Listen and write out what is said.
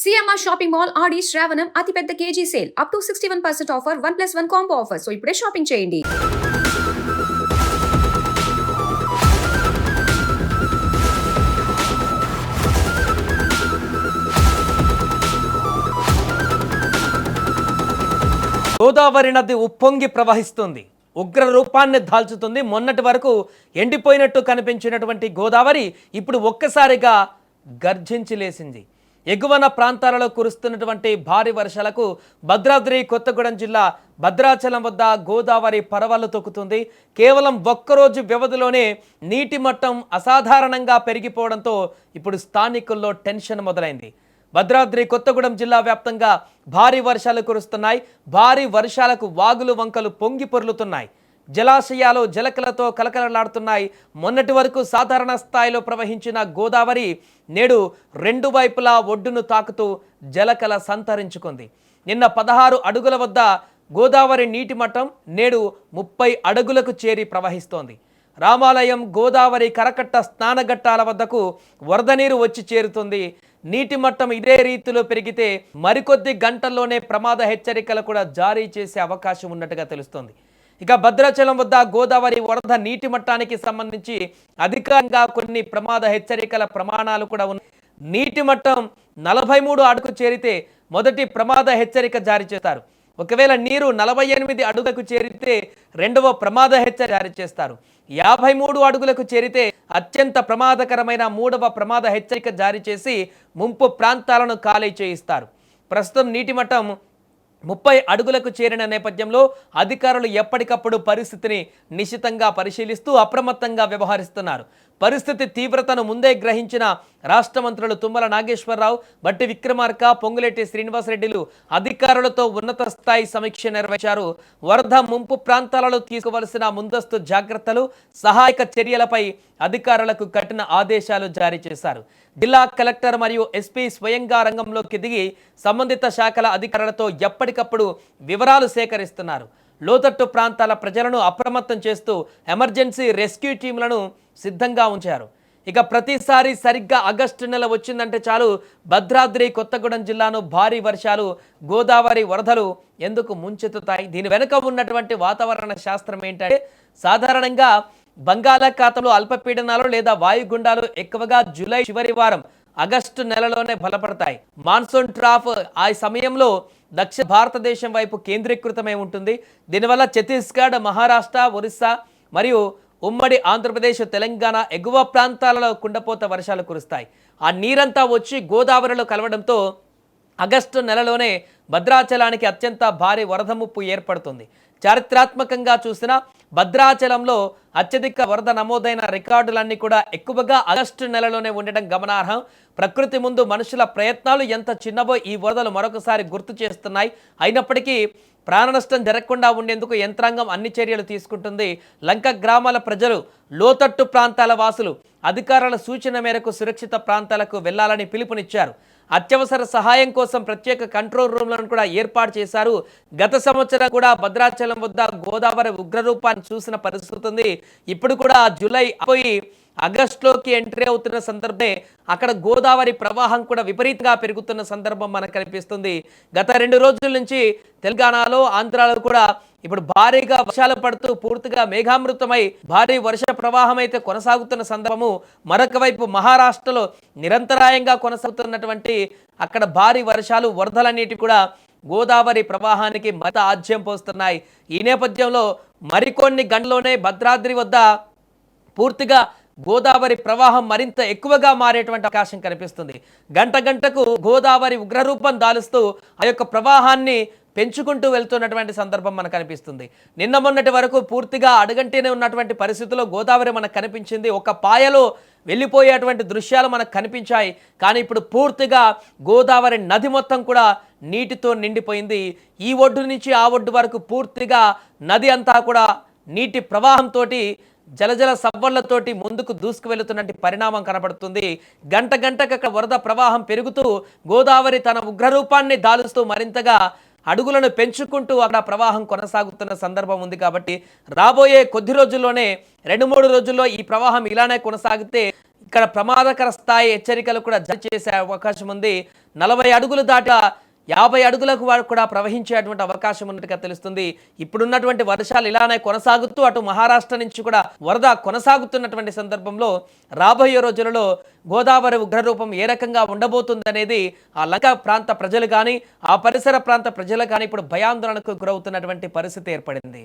CMR shopping mall ఆడి శ్రావణం అతిపెద్ద KG sale up to 61% offer 1+1 combo offer. So ఇప్పుడే shopping చేయండి. గోదావరి నది ఉప్పొంగి ప్రవహిస్తుంది. ఉగ్ర రూపాన్ని దాల్చుతుంది. మొన్నటి వరకు ఎండిపోయినట్టు కనిపించినటువంటి గోదావరి ఇప్పుడు ఒక్కసారిగా గర్జించి లేసింది. ఎగువన ప్రాంతాలలో కురుస్తున్నటువంటి భారీ వర్షాలకు భద్రాద్రి కొత్తగూడెం జిల్లా భద్రాచలం వద్ద గోదావరి పరవళ్లు తొక్కుతుంది. కేవలం ఒక్కరోజు వ్యవధిలోనే నీటి మట్టం అసాధారణంగా పెరిగిపోవడంతో ఇప్పుడు స్థానికుల్లో టెన్షన్ మొదలైంది. భద్రాద్రి కొత్తగూడెం జిల్లా వ్యాప్తంగా భారీ వర్షాలు కురుస్తున్నాయి. భారీ వర్షాలకు వాగులు వంకలు పొంగి పొర్లుతున్నాయి. జలాశయాలు జలకలతో కలకలలాడుతున్నాయి. మొన్నటి వరకు సాధారణ స్థాయిలో ప్రవహించిన గోదావరి నేడు రెండు వైపులా ఒడ్డును తాకుతూ జలకల సంతరించుకుంది. నిన్న 16 అడుగుల వద్ద గోదావరి నీటి మట్టం నేడు 30 అడుగులకు చేరి ప్రవహిస్తోంది. రామాలయం గోదావరి కరకట్ట స్నానఘట్టాల వద్దకు వరద నీరు వచ్చి చేరుతుంది. నీటి మట్టం ఇదే రీతిలో పెరిగితే మరికొద్ది గంటల్లోనే ప్రమాద హెచ్చరికలు కూడా జారీ చేసే అవకాశం ఉన్నట్టుగా తెలుస్తోంది. ఇక భద్రాచలం వద్ద గోదావరి వరద నీటి మట్టానికి సంబంధించి అధికారికంగా కొన్ని ప్రమాద హెచ్చరికల ప్రమాణాలు కూడా ఉన్నాయి. నీటి మట్టం 43 అడుగుకు చేరితే మొదటి ప్రమాద హెచ్చరిక జారీ చేస్తారు. ఒకవేళ నీరు 48 అడుగులకు చేరితే రెండవ ప్రమాద హెచ్చరిక జారీ చేస్తారు. 53 అడుగులకు చేరితే అత్యంత ప్రమాదకరమైన మూడవ ప్రమాద హెచ్చరిక జారీ చేసి ముంపు ప్రాంతాలను ఖాళీ చేయిస్తారు. ప్రస్తుతం నీటి మట్టం 30 అడుగులకు చేరిన నేపథ్యంలో అధికారులు ఎప్పటికప్పుడు పరిస్థితిని నిశితంగా పరిశీలిస్తూ అప్రమత్తంగా వ్యవహరిస్తున్నారు. పరిస్థితి తీవ్రతను ముందే గ్రహించిన రాష్ట్ర మంత్రులు తుమ్మల నాగేశ్వరరావు, బట్టి విక్రమార్క, పొంగులేటి శ్రీనివాసరెడ్డిలు అధికారులతో ఉన్నత స్థాయి సమీక్ష నిర్వహించారు. వరద ముంపు ప్రాంతాలలో తీసుకోవలసిన ముందస్తు జాగ్రత్తలు, సహాయక చర్యలపై అధికారులకు కఠిన ఆదేశాలు జారీ చేశారు. జిల్లా కలెక్టర్ మరియు ఎస్పీ స్వయంగా రంగంలోకి దిగి సంబంధిత శాఖల అధికారులతో ఎప్పటికప్పుడు వివరాలు సేకరిస్తున్నారు. లోతట్టు ప్రాంతాల ప్రజలను అప్రమత్తం చేస్తూ ఎమర్జెన్సీ రెస్క్యూ టీంలను సిద్ధంగా ఉంచారు. ఇక ప్రతిసారి సరిగ్గా ఆగస్టు నెల వచ్చిందంటే చాలు భద్రాద్రి కొత్తగూడెం జిల్లాను భారీ వర్షాలు, గోదావరి వరదలు ఎందుకు ముంచెత్తుతాయి? దీని వెనుక ఉన్నటువంటి వాతావరణ శాస్త్రం ఏంటంటే సాధారణంగా బంగాళాఖాతంలో అల్పపీడనాలు లేదా వాయుగుండాలు ఎక్కువగా జూలై చివరి వారం ఆగస్టు నెలలోనే బలపడతాయి. మాన్సూన్ ట్రాఫ్ ఆ సమయంలో దక్షిణ భారతదేశం వైపు కేంద్రీకృతమై ఉంటుంది. దీనివల్ల ఛత్తీస్గఢ్, మహారాష్ట్ర, ఒరిస్సా మరియు ఉమ్మడి ఆంధ్రప్రదేశ్, తెలంగాణ ఎగువ ప్రాంతాలలో కుండపోత వర్షాలు కురుస్తాయి. ఆ నీరంతా వచ్చి గోదావరిలో కలవడంతో ఆగస్టు నెలలోనే భద్రాచలానికి అత్యంత భారీ వరద ముప్పు ఏర్పడుతుంది. చారిత్రాత్మకంగా చూసిన భద్రాచలంలో అత్యధిక వరద నమోదైన రికార్డులన్నీ కూడా ఎక్కువగా ఆగస్టు నెలలోనే ఉండడం గమనార్హం. ప్రకృతి ముందు మనుషుల ప్రయత్నాలు ఎంత చిన్నవో ఈ వరదలు మరొకసారి గుర్తు చేస్తున్నాయి. అయినప్పటికీ ప్రాణ నష్టం జరగకుండా ఉండేందుకు యంత్రాంగం అన్ని చర్యలు తీసుకుంటుంది. లంక గ్రామాల ప్రజలు, లోతట్టు ప్రాంతాల వాసులు అధికారుల సూచన మేరకు సురక్షిత ప్రాంతాలకు వెళ్లాలని పిలుపునిచ్చారు. అత్యవసర సహాయం కోసం ప్రత్యేక కంట్రోల్ రూమ్లను కూడా ఏర్పాటు చేశారు. గత సంవత్సరం కూడా భద్రాచలం వద్ద గోదావరి ఉగ్రరూపాన్ని చూసిన పరిస్థితి ఉంది. ఇప్పుడు కూడా జూలై అయిపోయి ఆగస్టులోకి ఎంట్రీ అవుతున్న సందర్భమే అక్కడ గోదావరి ప్రవాహం కూడా విపరీతంగా పెరుగుతున్న సందర్భం మనకు కనిపిస్తుంది. గత 2 రోజుల నుంచి తెలంగాణలో, ఆంధ్రాలో కూడా ఇప్పుడు భారీగా వర్షాలు పడుతూ పూర్తిగా మేఘామృతమై భారీ వర్ష ప్రవాహం అయితే కొనసాగుతున్న సందర్భము. మరొక వైపు మహారాష్ట్రలో నిరంతరాయంగా కొనసాగుతున్నటువంటి అక్కడ భారీ వర్షాలు, వరదలన్నిటి కూడా గోదావరి ప్రవాహానికి మత ఆజ్యం పోస్తున్నాయి. ఈ నేపథ్యంలో మరికొన్ని గంటల్లోనే భద్రాద్రి వద్ద పూర్తిగా గోదావరి ప్రవాహం మరింత ఎక్కువగా మారేటువంటి అవకాశం కనిపిస్తుంది. గంట గంటకు గోదావరి ఉగ్రరూపం దాలుస్తూ ఆ యొక్క ప్రవాహాన్ని పెంచుకుంటూ వెళ్తున్నటువంటి సందర్భం మనకు కనిపిస్తుంది. నిన్న మొన్నటి వరకు పూర్తిగా అడుగంటేనే ఉన్నటువంటి పరిస్థితుల్లో గోదావరి మనకు కనిపించింది. ఒక పాయలో వెళ్ళిపోయేటువంటి దృశ్యాలు మనకు కనిపించాయి. కానీ ఇప్పుడు పూర్తిగా గోదావరి నది మొత్తం కూడా నీటితో నిండిపోయింది. ఈ ఒడ్డు నుంచి ఆ ఒడ్డు వరకు పూర్తిగా నది అంతా కూడా నీటి ప్రవాహంతో జలజల సవ్వళ్లతోటి ముందుకు దూసుకు వెళుతున్నటువంటి పరిణామం కనబడుతుంది. గంట గంటకు అక్కడ వరద ప్రవాహం పెరుగుతూ గోదావరి తన ఉగ్రరూపాన్ని దాలుస్తూ మరింతగా అడుగులను పెంచుకుంటూ అక్కడ ప్రవాహం కొనసాగుతున్న సందర్భం ఉంది. కాబట్టి రాబోయే కొద్ది రోజుల్లోనే 2-3 రోజుల్లో ఈ ప్రవాహం ఇలానే కొనసాగితే ఇక్కడ ప్రమాదకర స్థాయి హెచ్చరికలు కూడా జారీ చేసే అవకాశం ఉంది. 40 అడుగులు దాటి 50 అడుగులకు కూడా ప్రవహించేటువంటి అవకాశం ఉన్నట్టుగా తెలుస్తుంది. ఇప్పుడున్నటువంటి వర్షాలు ఇలానే కొనసాగుతూ అటు మహారాష్ట్ర నుంచి కూడా వరద కొనసాగుతున్నటువంటి సందర్భంలో రాబోయే రోజులలో గోదావరి ఉగ్రరూపం ఏ రకంగా ఉండబోతుంది అనేది ఆ లంక ప్రాంత ప్రజలు కానీ ఆ పరిసర ప్రాంత ప్రజలు కానీ ఇప్పుడు భయాందోళనకు గురవుతున్నటువంటి పరిస్థితి ఏర్పడింది.